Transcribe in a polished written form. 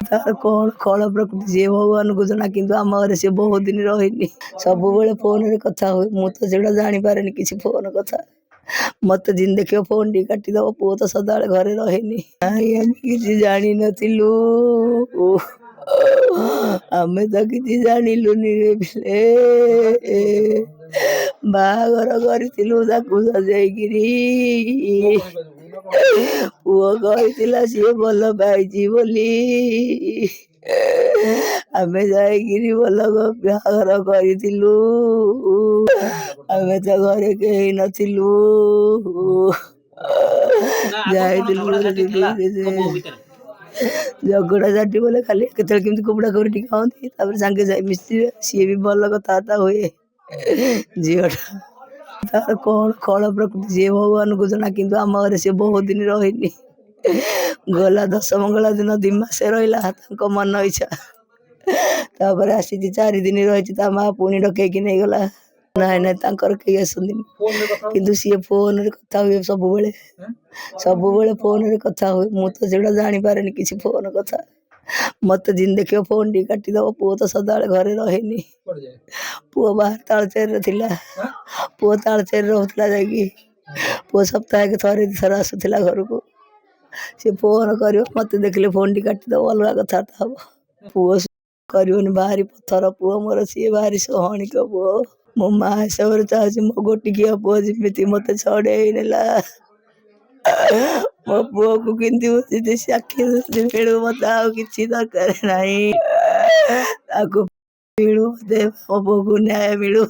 ତାର କଣ କଳ ପ୍ରକୃତି ସିଏ ଭଗବାନଙ୍କୁ ଜଣା, କିନ୍ତୁ ଆମ ଘରେ ସିଏ ବହୁତ ଦିନ ରହିନି। ସବୁବେଳେ ଫୋନରେ କଥା ହୁଏ, ମୁଁ ତ ସେଗୁଡ଼ା ଜାଣିପାରେନି କିଛି ଫୋନ କଥା। ମତେ ଯେମିତି ଦେଖିବ ଫୋନ ଟିକେ କାଟିଦବ। ପୁଅ ତ ସଦାବେଳେ ଘରେ ରହେନି। ନାଇଁ ଆମେ କିଛି ଜାଣିନଥିଲୁ, ଆମେ ତ କିଛି ଜାଣିଲୁନି ରେ ପିଲେ। ବାହାଘର କରିଥିଲୁ ତାକୁ ସଜେଇକିରି। ପୁଅ କହିଥିଲା ସିଏ ଭଲ ପାଇଛି ବୋଲି, ଆମେ ଯାଇକିରି ଭଲ ବାହାଘର କରିଥିଲୁ। ଆମେ ତ ଘରେ କେହି ନଥିଲୁ। ଯାଇଥିଲୁ ଝଗଡ଼ା ଝାଟି ବୋଲେ ଖାଲି କେତେବେଳେ କେମିତି କୁବୁଡ଼ା କରି ଟିକେ କହନ୍ତି, ତାପରେ ସାଙ୍ଗେ ଯାଇ ମିଶିବେ। ସିଏ ବି ଭଲ କଥାବାର୍ତ୍ତା ହୁଏ ଝିଅଟା। ତାର କଣ କଳ ପ୍ରକୃତି ସିଏ ଭଗବାନଙ୍କୁ ଜଣା, କିନ୍ତୁ ଆମ ଘରେ ସିଏ ବହୁତ ଦିନ ରହିନି। ଗଲା ଦଶମଙ୍ଗଳା ଦିନ 2 ମାସ ରହିଲା ତାଙ୍କ ମନ ଇଚ୍ଛା। ତାପରେ ଆସିଛି 4 ଦିନ ରହିଛି, ତା ମା ପୁଣି ଡକେଇକି ନେଇଗଲା। ନାଇଁ ନାଇଁ ତାଙ୍କର କେହି ଆସନ୍ତିନି, କିନ୍ତୁ ସିଏ ଫୋନରେ କଥା ହୁଏ ସବୁବେଳେ। ସବୁବେଳେ ଫୋନରେ କଥା ହୁଏ, ମୁଁ ତ ସେଗୁଡ଼ା ଜାଣିପାରେନି କିଛି ଫୋନ କଥା। ମତେ ଯେମିତି ଦେଖିବ ଫୋନ ଟିକେ କାଟିଦବ। ପୁଅ ତ ସଦାବେଳେ ଘରେ ରହେନି। ପୁଅ ବାହାର ତାଳଚେରରେ ଥିଲା। ପୁଅ ତାଳଚେରରେ ରହୁଥିଲା ଯାଇକି। ପୁଅ ସପ୍ତାହକେ ଥରେ 2 ଥର ଆସୁଥିଲା ଘରକୁ। ସେ ଫୋନ କରିବ, ମତେ ଦେଖିଲେ ଫୋନ ଟି କାଟିଦବ, ଅଲଗା କଥାବାର୍ତ୍ତା ହବ। ପୁଅ କରିବନି, ଭାରି ପଥର ପୁଅ ମୋର, ସିଏ ଭାରି ସହଣିକ ପୁଅ। ମୋ ମା ହିସାବରେ ଚାହୁଁଛି ମୋ ଗୋଟିକିଆ ପୁଅ ଯେମିତି ମତେ ଛଡେଇ ନେଲା। ମୋ ପୁଅକୁ କିନ୍ତୁ ସେ ଆଖି ମିଳୁ, ମତେ ଆଉ କିଛି ଦରକାର ନାହିଁ। ତାକୁ ମିଳୁ, ମୋ ପୁଅକୁ ନ୍ୟାୟ ମିଳୁ।